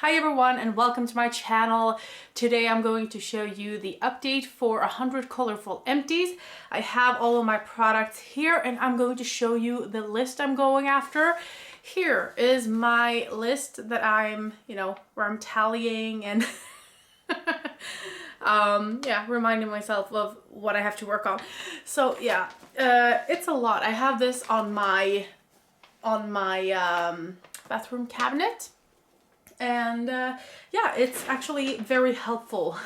Hi everyone and welcome to my channel. Today I'm going to show you the update for 100 colorful empties. I have all of my products here and I'm going to show you the list I'm going after. Here is my list that I'm, where I'm tallying and reminding myself of what I have to work on. So yeah, it's a lot. I have this on my bathroom cabinet. And yeah, it's actually very helpful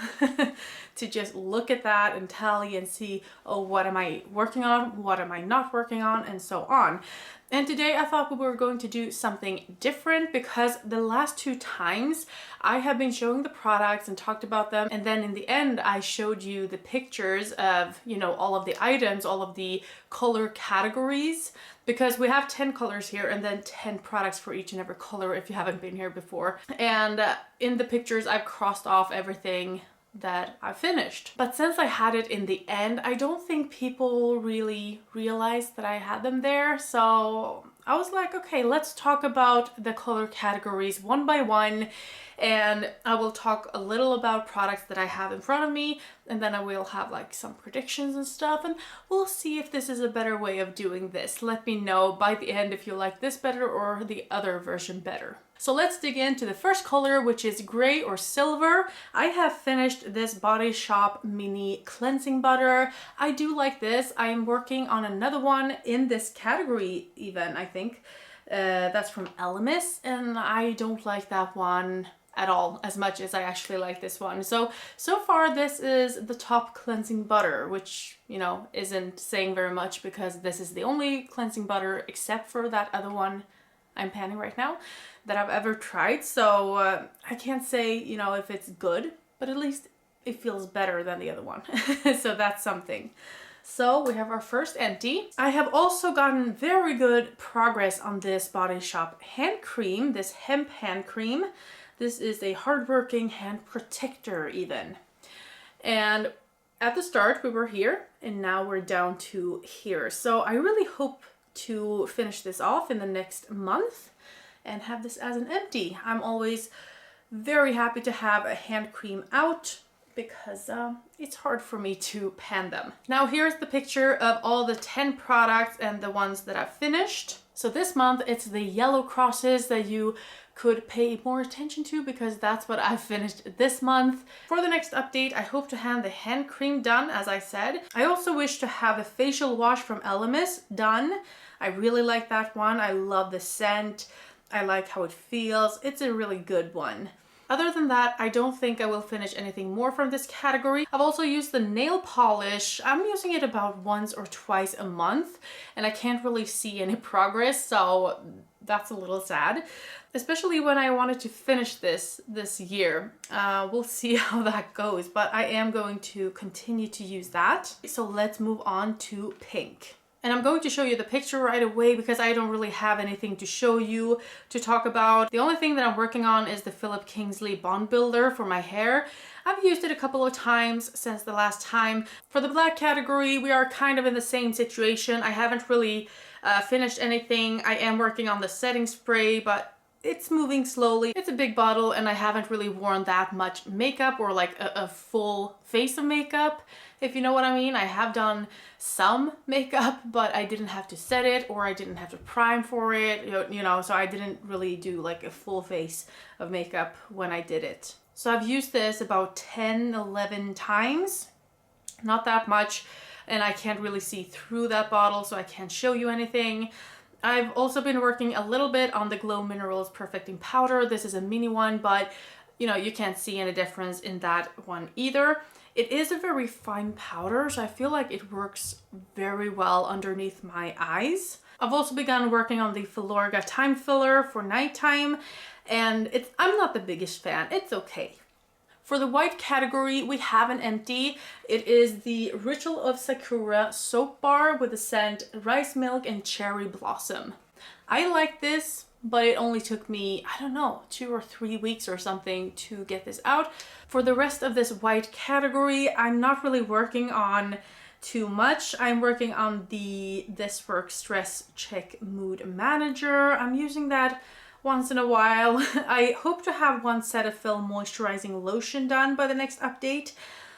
to just look at that and tally and see, oh, what am I working on? What am I not working on? And so on. And today I thought we were going to do something different because the last two times I have been showing the products and talked about them. And then in the end, I showed you the pictures of, all of the items, all of the color categories, because we have 10 colors here and then 10 products for each and every color if you haven't been here before. And in the pictures, I've crossed off everything that I finished. But since I had it in the end, I don't think people really realized that I had them there. So I was like, okay, let's talk about the color categories one by one. And I will talk a little about products that I have in front of me, and then I will have like some predictions and stuff, and we'll see if this is a better way of doing this. Let me know by the end if you like this better or the other version better. So let's dig into the first color, which is gray or silver. I have finished this Body Shop mini cleansing butter. I do like this. I am working on another one in this category even, I think. That's from Empties, and I don't like that one at all as much as I actually like this one. So far this is the top cleansing butter, which, isn't saying very much because this is the only cleansing butter except for that other one I'm panning right now that I've ever tried. So I can't say, if it's good, but at least it feels better than the other one. So that's something. So we have our first empty. I have also gotten very good progress on this Body Shop hand cream, this hemp hand cream. This is a hard-working hand protector even. And at the start we were here and now we're down to here. So I really hope to finish this off in the next month and have this as an empty. I'm always very happy to have a hand cream out because it's hard for me to pan them. Now here's the picture of all the 10 products and the ones that I've finished. So this month it's the yellow crosses that you could pay more attention to because that's what I've finished this month. For the next update, I hope to have the hand cream done, as I said. I also wish to have a facial wash from Empties done. I really like that one. I love the scent. I like how it feels. It's a really good one. Other than that, I don't think I will finish anything more from this category. I've also used the nail polish. I'm using it about once or twice a month and I can't really see any progress, so that's a little sad. Especially when I wanted to finish this year. We'll see how that goes, but I am going to continue to use that. So let's move on to pink. And I'm going to show you the picture right away because I don't really have anything to show you, to talk about. The only thing that I'm working on is the Philip Kingsley Bond Builder for my hair. I've used it a couple of times since the last time. For the black category, we are kind of in the same situation. I haven't really finished anything. I am working on the setting spray, but it's moving slowly. It's a big bottle and I haven't really worn that much makeup or like a full face of makeup, if you know what I mean. I have done some makeup, but I didn't have to set it or I didn't have to prime for it, so I didn't really do like a full face of makeup when I did it. So I've used this about 10, 11 times, not that much, and I can't really see through that bottle, so I can't show you anything. I've also been working a little bit on the Glow Minerals Perfecting Powder. This is a mini one, but you can't see any difference in that one either. It is a very fine powder, so I feel like it works very well underneath my eyes. I've also begun working on the Filorga Time Filler for nighttime, and I'm not the biggest fan. It's okay. For the white category, we have an empty. It is the Ritual of Sakura soap bar with the scent Rice Milk and Cherry Blossom. I like this, but it only took me, I don't know, 2 or 3 weeks or something to get this out. For the rest of this white category, I'm not really working on too much. I'm working on the This Work Stress Check Mood Manager. I'm using that once in a while. I hope to have one Cetaphil moisturizing lotion done by the next update.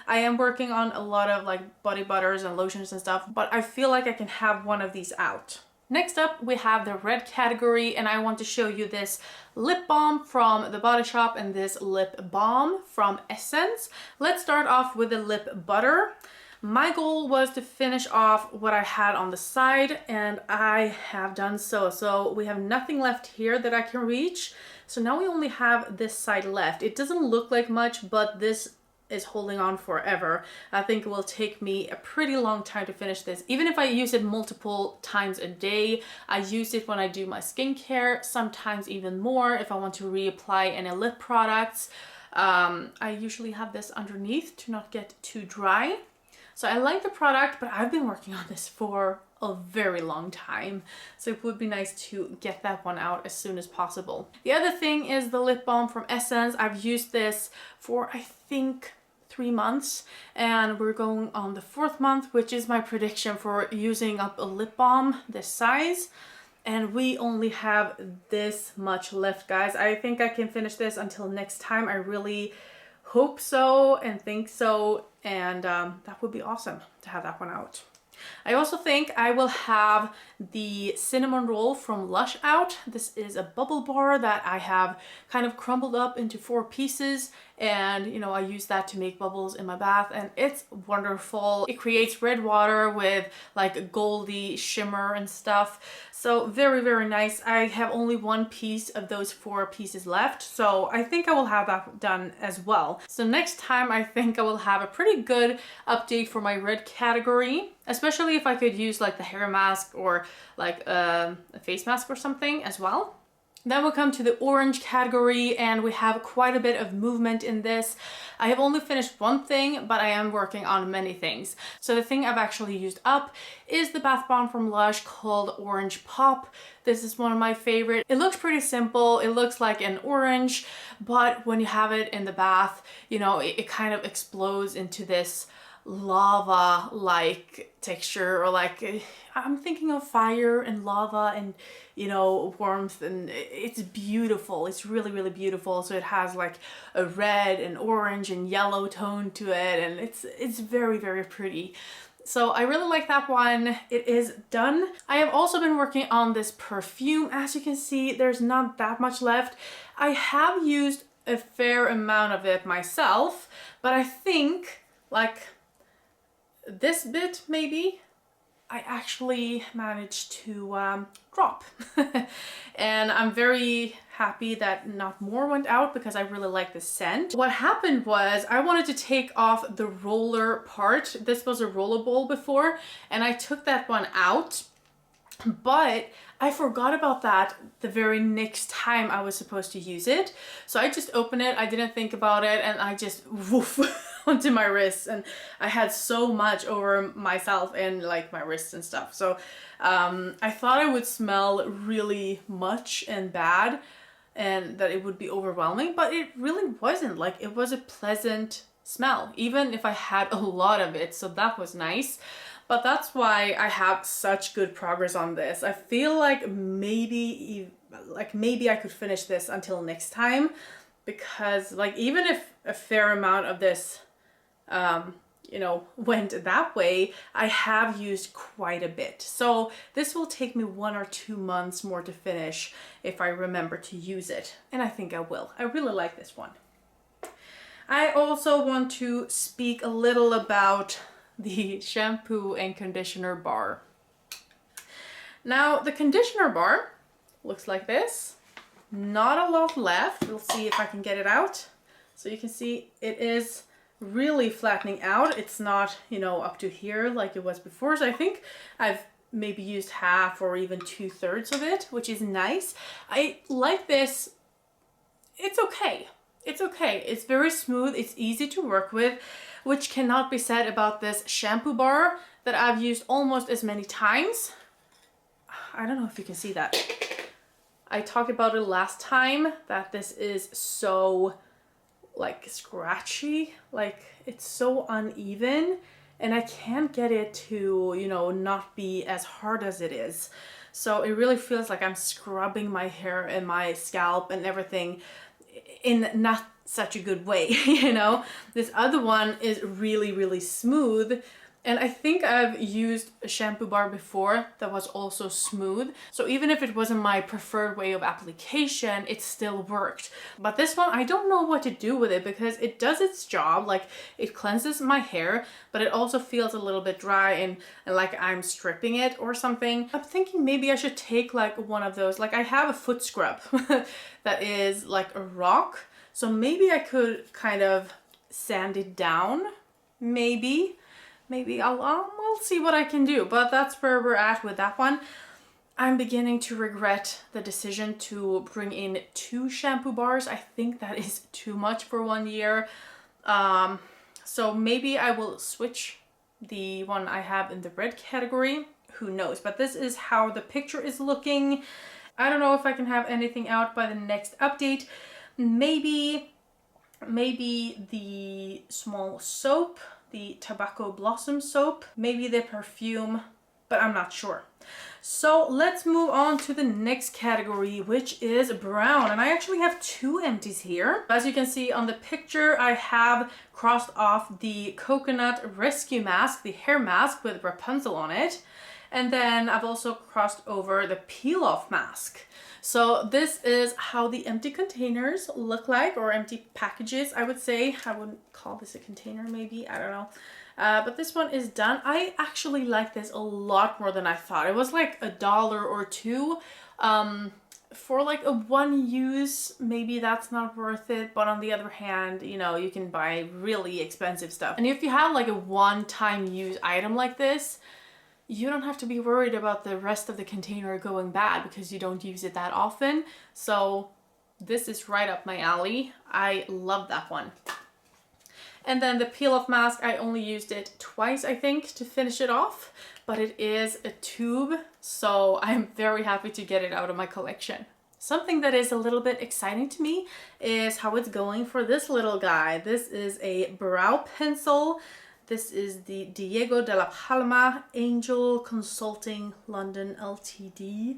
I am working on a lot of like body butters and lotions and stuff, but I feel like I can have one of these out. Next up, we have the red category, and I want to show you this lip balm from The Body Shop and this lip balm from Essence. Let's start off with the lip butter. My goal was to finish off what I had on the side, and I have done so. So we have nothing left here that I can reach. So now we only have this side left. It doesn't look like much, but this is holding on forever. I think it will take me a pretty long time to finish this. Even if I use it multiple times a day, I use it when I do my skincare, sometimes even more if I want to reapply any lip products. I usually have this underneath to not get too dry. So I like the product, but I've been working on this for a very long time. So it would be nice to get that one out as soon as possible. The other thing is the lip balm from Essence. I've used this for, I think, 3 months, and we're going on the 4th month, which is my prediction for using up a lip balm this size. And we only have this much left, guys. I think I can finish this until next time. I really hope so and think so, and that would be awesome to have that one out. I also think I will have the cinnamon roll from Lush out. This is a bubble bar that I have kind of crumbled up into 4 pieces, and you know, I use that to make bubbles in my bath, and it's wonderful. It creates red water with like a goldy shimmer and stuff. So very, very nice. I have only 1 piece of those 4 pieces left, so I think I will have that done as well. So next time I think I will have a pretty good update for my red category, especially if I could use like the hair mask or like a face mask or something as well. Then we'll come to the orange category, and we have quite a bit of movement in this. I have only finished 1 thing, but I am working on many things. So the thing I've actually used up is the bath bomb from Lush called Orange Pop. This is one of my favorite. It looks pretty simple. It looks like an orange, but when you have it in the bath, you know, it kind of explodes into this lava-like texture, or like, I'm thinking of fire and lava and, you know, warmth, and it's beautiful. It's really, really beautiful. So it has like a red and orange and yellow tone to it, and it's very, very pretty. So I really like that one. It is done. I have also been working on this perfume. As you can see, there's not that much left. I have used a fair amount of it myself, but I think like this bit maybe I actually managed to drop. And I'm very happy that not more went out, because I really like the scent. What happened was I wanted to take off the roller part. This was a roller bowl before, and I took that one out, but I forgot about that the very next time I was supposed to use it. So I just opened it, I didn't think about it, and I just woof onto my wrists, and I had so much over myself and like my wrists and stuff. So I thought I would smell really much and bad, and that it would be overwhelming, but it really wasn't. Like, it was a pleasant smell, even if I had a lot of it, so that was nice. But that's why I have such good progress on this. I feel like maybe I could finish this until next time, because like, even if a fair amount of this you know, went that way, I have used quite a bit. So this will take me 1 or 2 months more to finish if I remember to use it. And I think I will. I really like this one. I also want to speak a little about the shampoo and conditioner bar. Now, the conditioner bar looks like this. Not a lot left. We'll see if I can get it out. So you can see it is really flattening out. It's not, you know, up to here like it was before. So I think I've maybe used half or even 2/3 of it, which is nice. I like this. It's okay. It's okay. It's very smooth. It's easy to work with, which cannot be said about this shampoo bar that I've used almost as many times. I don't know if you can see that. I talked about it last time, that this is so like scratchy, like it's so uneven, and I can't get it to, you know, not be as hard as it is. So it really feels like I'm scrubbing my hair and my scalp and everything in not such a good way, you know? This other one is really, really smooth. And I think I've used a shampoo bar before that was also smooth. So even if it wasn't my preferred way of application, it still worked. But this one, I don't know what to do with it because it does its job. Like, it cleanses my hair, but it also feels a little bit dry and like I'm stripping it or something. I'm thinking maybe I should take like one of those. Like, I have a foot scrub that is like a rock. So maybe I could kind of sand it down, maybe. Maybe I'll see what I can do, but that's where we're at with that one. I'm beginning to regret the decision to bring in 2 shampoo bars. I think that is too much for 1 year. So maybe I will switch the one I have in the red category. Who knows? But this is how the picture is looking. I don't know if I can have anything out by the next update. Maybe the small soap, the tobacco blossom soap, maybe the perfume, but I'm not sure. So let's move on to the next category, which is brown. And I actually have 2 empties here. As you can see on the picture, I have crossed off the coconut rescue mask, the hair mask with Rapunzel on it. And then I've also crossed over the peel off mask. So this is how the empty containers look like, or empty packages, I would say. I wouldn't call this a container, maybe, I don't know. But this one is done. I actually like this a lot more than I thought. It was like $1 or $2. For like a 1 use, maybe that's not worth it. But on the other hand, you know, you can buy really expensive stuff. And if you have like a one-time use item like this, you don't have to be worried about the rest of the container going bad because you don't use it that often. So this is right up my alley. I love that one. And then the peel off mask, I only used it twice, I think, to finish it off, but it is a tube, so I'm very happy to get it out of my collection. Something that is a little bit exciting to me is how it's going for this little guy. This is a brow pencil. This is the Diego de la Palma Angel Consulting London Ltd.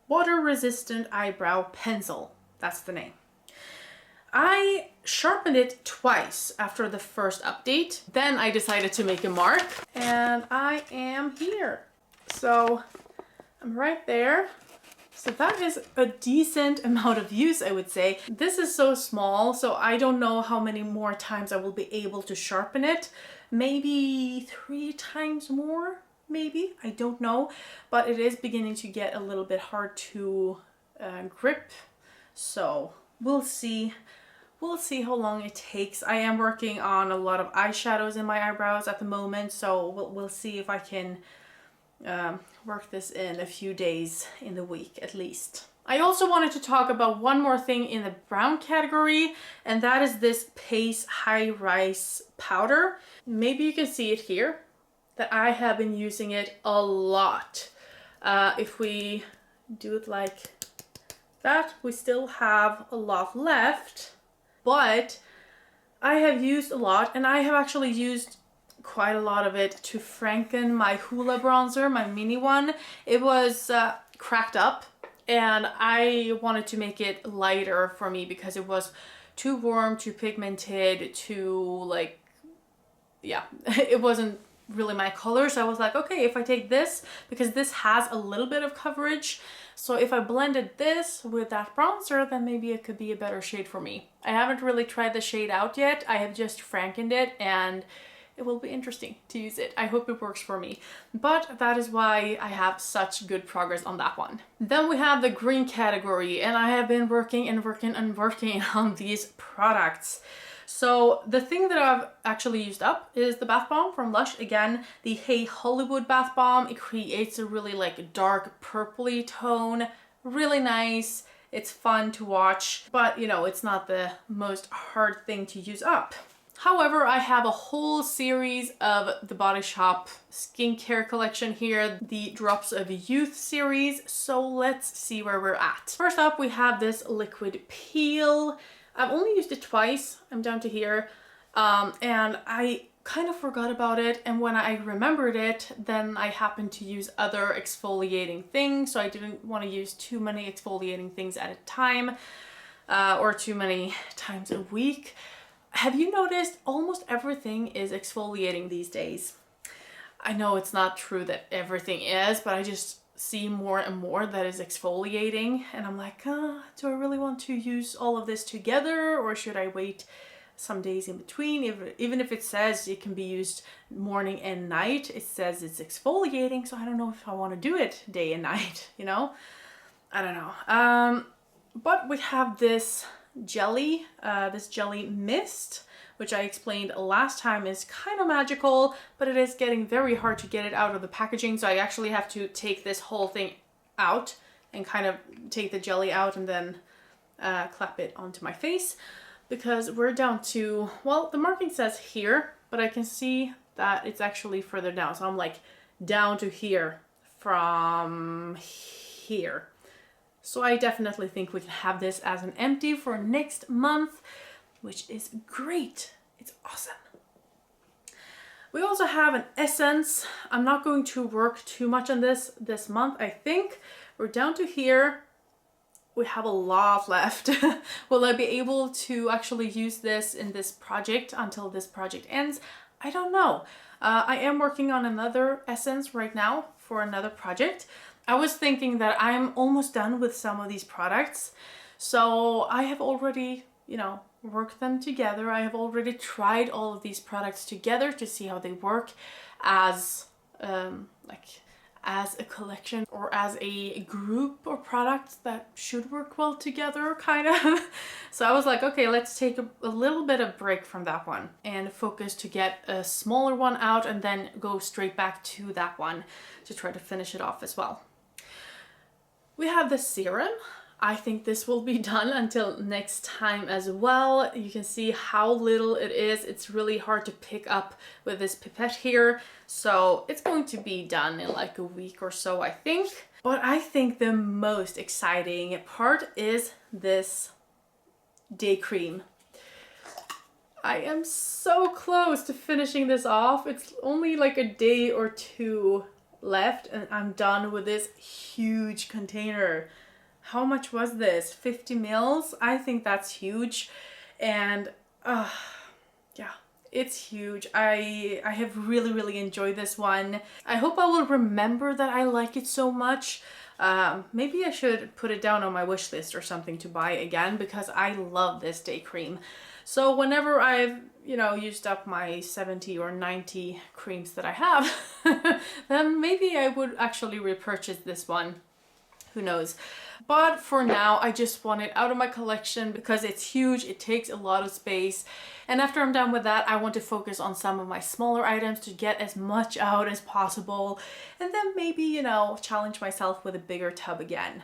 Water Resistant Eyebrow Pencil. That's the name. I sharpened it twice after the first update. Then I decided to make a mark and I am here. So I'm right there. So that is a decent amount of use, I would say. This is so small, so I don't know how many more times I will be able to sharpen it. Maybe 3 times more, maybe, I don't know. But it is beginning to get a little bit hard to grip. So we'll see. We'll see how long it takes. I am working on a lot of eyeshadows in my eyebrows at the moment, so we'll see if I can work this in a few days in the week at least. I also wanted to talk about one more thing in the brown category, and that is this Pace High Rise powder. Maybe you can see it here, that I have been using it a lot. If we do it like that, we still have a lot left, but I have used a lot, and I have actually used quite a lot of it to Franken my Hoola bronzer, my mini one. It was cracked up and I wanted to make it lighter for me because it was too warm, too pigmented, too like, yeah, it wasn't really my color. So I was like, okay, if I take this, because this has a little bit of coverage, so if I blended this with that bronzer, then maybe it could be a better shade for me. I haven't really tried the shade out yet. I have just Frankened it and it will be interesting to use it. I hope it works for me. But that is why I have such good progress on that one. Then we have the green category, and I have been working on these products. So the thing that I've actually used up is the bath bomb from Lush. Again, the Hey Hollywood bath bomb. It creates a really like dark purpley tone. Really nice. It's fun to watch, but you know, it's not the most hard thing to use up. However, I have a whole series of the Body Shop skincare collection here, the Drops of Youth series, so let's see where we're at. First up, we have this liquid peel. I've only used it twice, I'm down to here, and I kind of forgot about it, and when I remembered it, then I happened to use other exfoliating things, so I didn't want to use too many exfoliating things at a time, or too many times a week. Have you noticed almost everything is exfoliating these days? I know it's not true that everything is, but I just see more and more that is exfoliating, and I'm like, do I really want to use all of this together, or should I wait some days in between? Even if it says it can be used morning and night, it says it's exfoliating, so I don't know if I want to do it day and night, you know? I don't know. But we have this jelly mist, which I explained last time is kind of magical, but it is getting very hard to get it out of the packaging. So I actually have to take this whole thing out and kind of take the jelly out and then clap it onto my face, because we're down to, well, the marking says here, but I can see that it's actually further down. So I'm like down to here from here. So I definitely think we can have this as an empty for next month, which is great. It's awesome. We also have an essence. I'm not going to work too much on this month. I think we're down to here. We have a lot left. Will I be able to actually use this in this project until this project ends? I don't know. I am working on another essence right now for another project. I was thinking that I'm almost done with some of these products. So I have already, you know, worked them together. I have already tried all of these products together to see how they work as as a collection or as a group of products that should work well together, kind of. So I was like, okay, let's take a little bit of break from that one and focus to get a smaller one out and then go straight back to that one to try to finish it off as well. We have the serum. I think this will be done until next time as well. You can see how little it is. It's really hard to pick up with this pipette here. So it's going to be done in like a week or so, I think. But I think the most exciting part is this day cream. I am so close to finishing this off. It's only like a day or two left and I'm done with this huge container. How much was this? 50 mils? I think that's huge. And yeah, it's huge. I have really enjoyed this one. I hope I will remember that I like it so much. Maybe I should put it down on my wish list or something to buy again, because I love this day cream. So whenever I've, you know, used up my 70 or 90 creams that I have, then maybe I would actually repurchase this one. Who knows? But for now, I just want it out of my collection because it's huge. It takes a lot of space. And after I'm done with that, I want to focus on some of my smaller items to get as much out as possible. And then maybe, you know, challenge myself with a bigger tub again.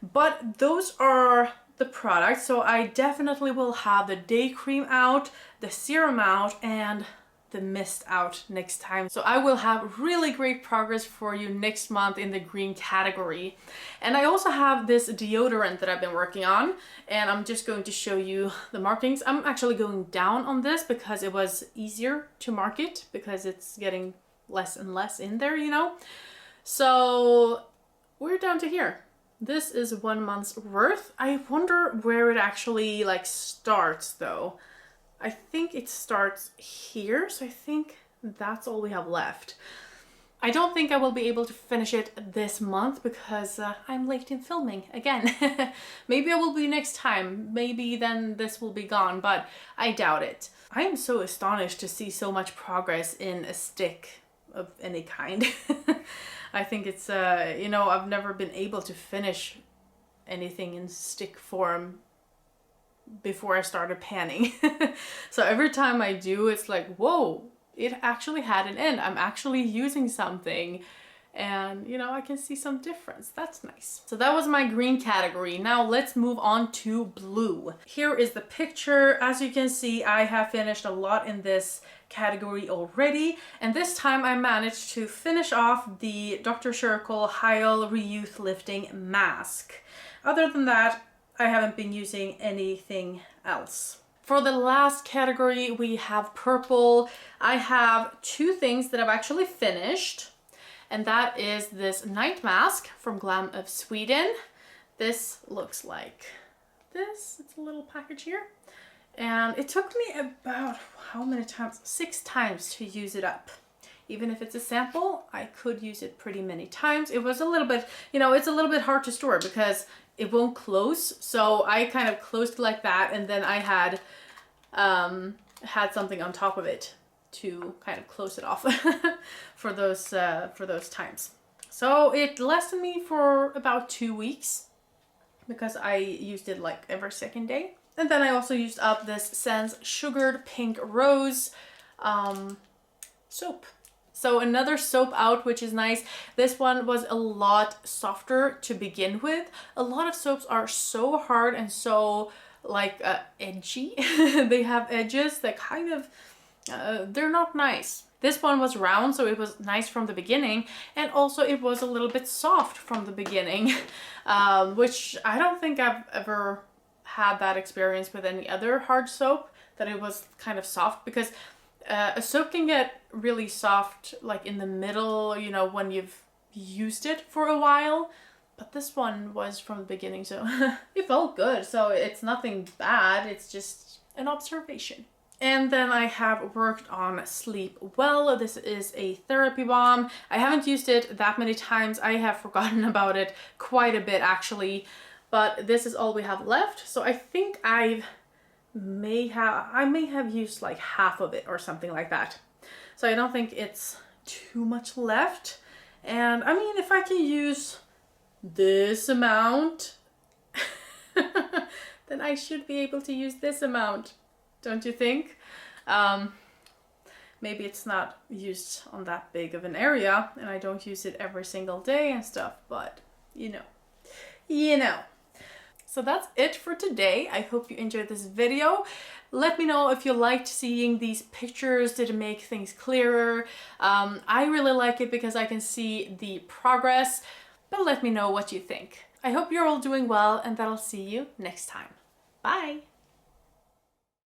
But those are the products. So I definitely will have the day cream out, the serum out, and the mist out next time. So I will have really great progress for you next month in the green category. And I also have this deodorant that I've been working on, and I'm just going to show you the markings. I'm actually going down on this because it was easier to market because it's getting less and less in there, you know. So we're down to here. This is 1 month's worth. I wonder where it actually like starts though. I think it starts here, so I think that's all we have left. I don't think I will be able to finish it this month because I'm late in filming again. Maybe I will be next time. Maybe then this will be gone, but I doubt it. I am so astonished to see so much progress in a stick of any kind. I think it's, you know, I've never been able to finish anything in stick form before I started panning. So every time I do, it's like, whoa, it actually had an end. I'm actually using something and, you know, I can see some difference. That's nice. So that was my green category. Now let's move on to blue. Here is the picture. As you can see, I have finished a lot in this category already, and this time I managed to finish off the Dr. Circle Hyal Re-Youth Lifting Mask. Other than that, I haven't been using anything else. For the last category, we have purple. I have two things that I've actually finished, and that is this night mask from Glam of Sweden. This looks like this. It's a little package here. And it took me about, how many times? 6 times to use it up. Even if it's a sample, I could use it pretty many times. It was a little bit, you know, it's a little bit hard to store because it won't close. So I kind of closed it like that, and then I had something on top of it to kind of close it off for those times. So it lasted me for about 2 weeks because I used it like every second day. And then I also used up this Sense Sugared Pink Rose soap. So another soap out, which is nice. This one was a lot softer to begin with. A lot of soaps are so hard and so like edgy. They have edges that kind of, they're not nice. This one was round, so it was nice from the beginning. And also it was a little bit soft from the beginning, which I don't think I've ever had that experience with any other hard soap, that it was kind of soft, because a soap can get really soft like in the middle, you know, when you've used it for a while, but this one was from the beginning, so it felt good. So it's nothing bad, it's just an observation. And then I have worked on Sleep Well. This is a therapy balm. I haven't used it that many times. I have forgotten about it quite a bit actually, but this is all we have left. So I think I may have used like half of it or something like that. So I don't think it's too much left. And I mean, if I can use this amount, then I should be able to use this amount, don't you think? Maybe it's not used on that big of an area and I don't use it every single day and stuff, but you know. So that's it for today. I hope you enjoyed this video. Let me know if you liked seeing these pictures. Did it make things clearer? I really like it because I can see the progress, but let me know what you think. I hope you're all doing well and that I'll see you next time. Bye!